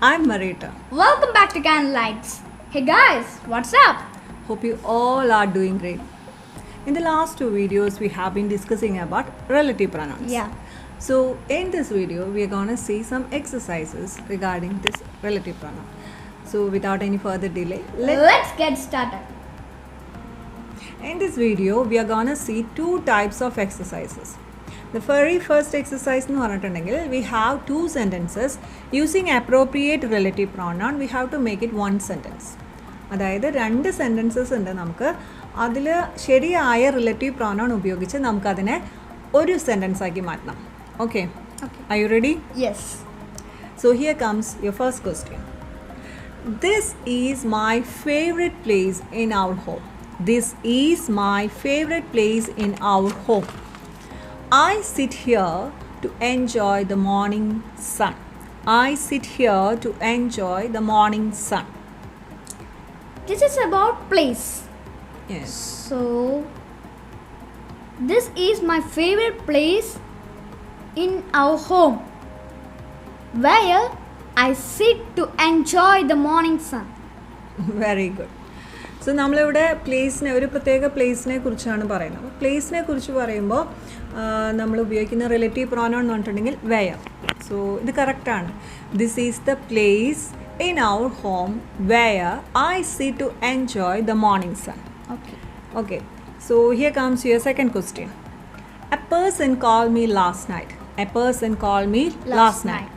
I'm Marita. Welcome back to Candlelights. Hey guys, what's up? Hope you all are doing great. In the last two videos, we have been discussing about relative pronouns. Yeah. So, in this video, we are going to see some exercises regarding this relative pronoun. So, without any further delay, Let's get started. in this video, we are going to see two types of exercises. The very first exercise എന്ന് പറഞ്ഞിട്ടുണ്ടെങ്കിൽ we have two sentences using appropriate relative pronoun. We have to make it one sentence. അതായത് രണ്ട് sentences ഉണ്ട് നമുക്ക് അതിൽ ശരിയായ relative pronoun ഉപയോഗിച്ച് നമുക്കതിനെ ഒരു സെൻറ്റൻസ് ആക്കി മാറ്റണം. Okay are you ready? Yes. So here comes your first question. This is my favorite place in our home. This is my favorite place in our home. I sit here to enjoy the morning sun. I sit here to enjoy the morning sun. This is about place. Yes. So, this is my favorite place in our home where I sit to enjoy the morning sun. Very good. So നമ്മളിവിടെ പ്ലേസിനെ ഒരു പ്രത്യേക പ്ലേസിനെ കുറിച്ചാണ് പറയുന്നത്. അപ്പോൾ പ്ലേസിനെ കുറിച്ച് പറയുമ്പോൾ നമ്മൾ ഉപയോഗിക്കുന്ന റിലേറ്റീവ് പ്രോനൗൺ എന്ന് പറഞ്ഞിട്ടുണ്ടെങ്കിൽ വെയർ. സോ ഇത് കറക്റ്റാണ്. This is the place in our home where I see to enjoy the morning sun. Okay. Okay, so here comes your second question. A person called me last night. A person called me last night.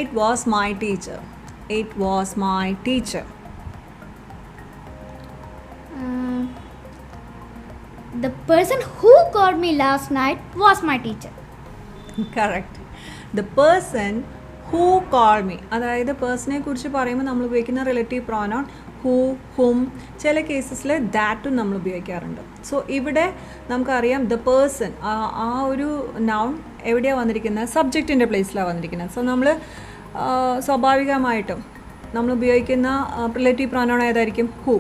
It was my teacher. It was my teacher. The person who called me last night was my teacher. Correct. The person who called me. അതായത് പേഴ്സണെ കുറിച്ച് പറയുമ്പോൾ നമ്മൾ ഉപയോഗിക്കുന്ന relative pronoun who, ഹും, ചില കേസസിൽ ദാറ്റും നമ്മൾ ഉപയോഗിക്കാറുണ്ട്. So ഇവിടെ നമുക്കറിയാം ദ പേഴ്സൺ ആ ഒരു നൗൺ എവിടെയാണ് വന്നിരിക്കുന്നത്? സബ്ജക്റ്റിൻ്റെ പ്ലേസിലാണ് വന്നിരിക്കുന്നത്. സോ നമ്മൾ സ്വാഭാവികമായിട്ടും നമ്മൾ ഉപയോഗിക്കുന്ന റിലേറ്റീവ് പ്രോനൗൺ ഏതായിരിക്കും? Who.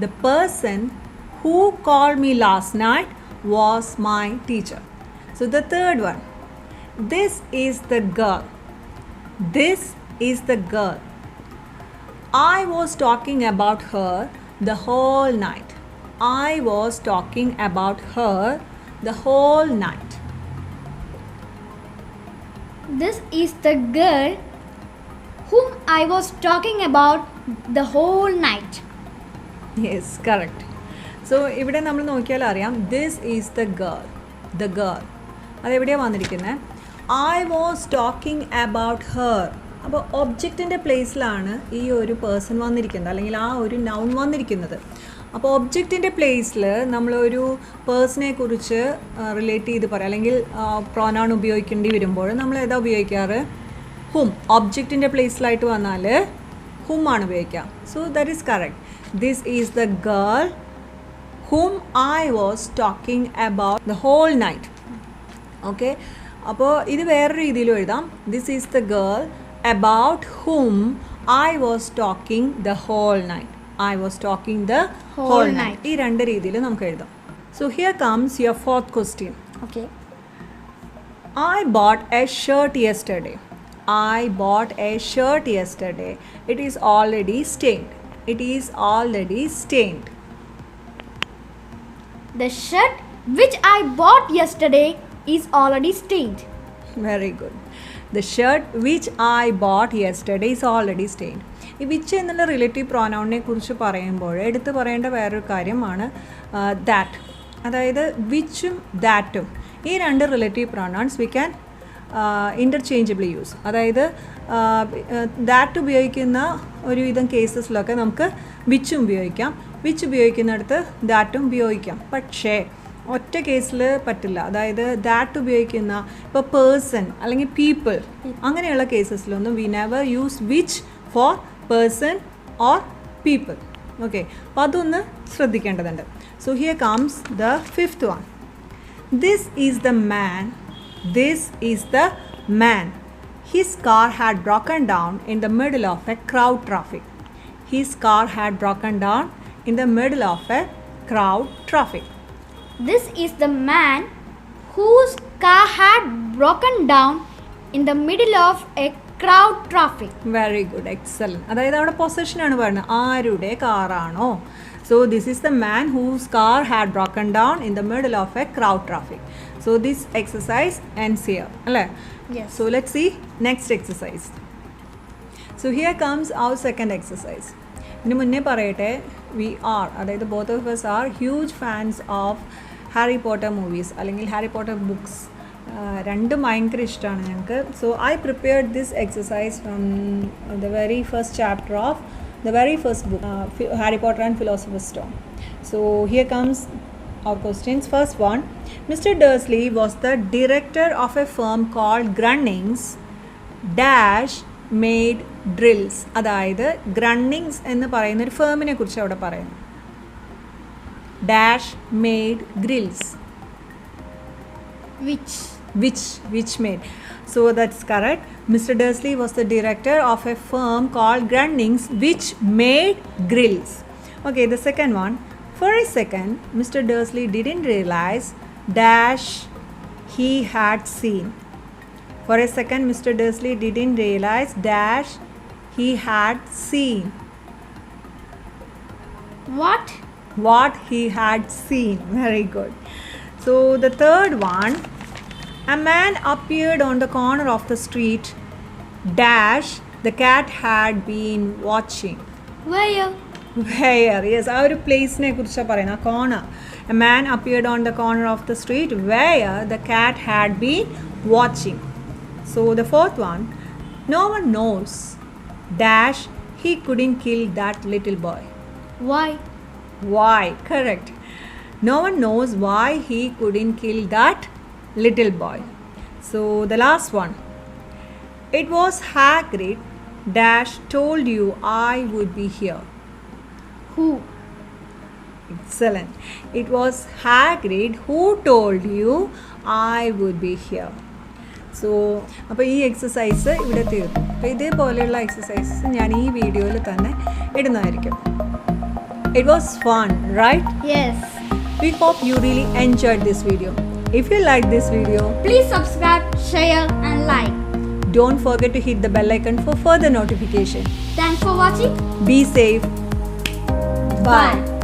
The person who called me last night was my teacher. So the third one. This is the girl. This is the girl. I was talking about her the whole night. I was talking about her the whole night. This is the girl whom I was talking about the whole night. Yes, correct. So ഇവിടെ നമ്മൾ നോക്കിയാൽ അറിയാം this is the girl. The girl അതെവിടെയാണ് വന്നിരിക്കുന്നത്? I was talking about her. അപ്പോൾ ഒബ്ജക്റ്റിൻ്റെ പ്ലേസിലാണ് ഈ ഒരു പേഴ്സൺ വന്നിരിക്കുന്നത്, അല്ലെങ്കിൽ ആ ഒരു നൗൺ വന്നിരിക്കുന്നത്. അപ്പോൾ ഒബ്ജക്റ്റിൻ്റെ പ്ലേസിൽ നമ്മളൊരു പേഴ്സണെ കുറിച്ച് റിലേറ്റ് ചെയ്ത് പറയാം, അല്ലെങ്കിൽ പ്രോനൗൺ ഉപയോഗിക്കേണ്ടി വരുമ്പോൾ നമ്മൾ ഏതാ ഉപയോഗിക്കാറ്? ഹും. ഒബ്ജക്റ്റിൻ്റെ പ്ലേസിലായിട്ട് വന്നാൽ ഹും ആണ് ഉപയോഗിക്കുക. So that is correct. This is the girl whom I was talking about the whole night. Okay, അപ്പോൾ ഇത് വേറെ രീതിയിലും എഴുതാം. This is the girl about whom I was talking the whole night. I was talking the whole night. ഈ രണ്ട് രീതിയിൽ നമുക്ക് എഴുതാം. So here comes your fourth question. Okay. I bought a shirt yesterday. I bought a shirt yesterday. It is already stained. It is already stained. The shirt which I bought yesterday is already stained. Very good. The shirt which I bought yesterday is already stained. ഈ which എന്നുള്ള relative പ്രോനൗണിനെ കുറിച്ച് പറയുമ്പോൾ എടുത്ത് പറയേണ്ട വേറൊരു കാര്യമാണ് that. അതായത് വിച്ചും ദാറ്റും ഈ രണ്ട് relative pronouns we can interchangeably use. അതായത് ദാറ്റ് ഉപയോഗിക്കുന്ന ഒരുവിധം കേസസിലൊക്കെ നമുക്ക് വിച്ചും ഉപയോഗിക്കാം, വിച്ച് ഉപയോഗിക്കുന്നിടത്ത് ദാറ്റും ഉപയോഗിക്കാം. പക്ഷേ ഒറ്റ കേസിൽ പറ്റില്ല. അതായത് ദാറ്റ് ഉപയോഗിക്കുന്ന ഇപ്പോൾ പേഴ്സൺ അല്ലെങ്കിൽ പീപ്പിൾ അങ്ങനെയുള്ള കേസസിലൊന്നും we never use which for person or people. Okay, അപ്പോൾ അതൊന്ന് ശ്രദ്ധിക്കേണ്ടതുണ്ട്. So here comes the fifth one. This is the man. This is the man. His car had broken down in the middle of a crowd traffic. His car had broken down in the middle of a crowd traffic. This is the man whose car had broken down in the middle of a crowd traffic. Very good, excellent. അതായത് അവിടെ പൊസഷനാണ് പറയുന്നത്, ആരുടെ കാറാണോ. So this is the man whose car had broken down in the middle of a crowd traffic. So this exercise ends here അല്ലേ. Yes. So let's see next exercise. So here comes our second exercise. ഇതിന് മുന്നേ പറയട്ടെ, we are, അതായത് both of us are huge fans of Harry Potter movies അല്ലെങ്കിൽ Harry Potter books. രണ്ടും ഭയങ്കര ഇഷ്ടമാണ് ഞങ്ങൾക്ക്. So I prepared this exercise from the very first chapter of the very first book, Harry Potter and Philosopher's Stone. So here comes our questions. First one, Mr. Dursley was the director of a firm called Grunnings dash made drills. അതായത് ഗ്രണ്ണിങ്സ് എന്ന് പറയുന്ന ഒരു ഫേമിനെ കുറിച്ച് അവിടെ പറയുന്നു. Dash made grills. Which made. So that's correct. Mr. Dursley was the director of a firm called Grunnings which made grills. Okay, the second one. For a second, Mr. Dursley didn't realize dash he had seen. For a second, Mr. Dursley didn't realize dash he had seen. What he had seen. Very good. So the third one, a man appeared on the corner of the street dash the cat had been watching. Where? Yes, ആ ഒരു പ്ലേസിനെ കുറിച്ചാണ് പറയുന്നത്, ആ corner. A man appeared on the corner of the street where the cat had been watching. So the fourth one, no one knows dash he couldn't kill that little boy. Why? Correct. No one knows why he couldn't kill that little boy. So the last one, it was Hagrid dash told you I would be here. Who? Excellent. It was Hagrid who told you I would be here. So അപ്പോൾ ഈ exercise ഇവിടെ തീർന്നു. അപ്പോൾ ഇതേപോലെയുള്ള exercises ഞാൻ ഈ വീഡിയോയിൽ തന്നെ ഇടുന്നതായിരിക്കും. It was fun, right? Yes. We hope you really enjoyed this video. If you like this video, Please subscribe, share and like. don't forget to hit the bell icon for further notification. Thanks for watching. Be safe. Bye. Bye.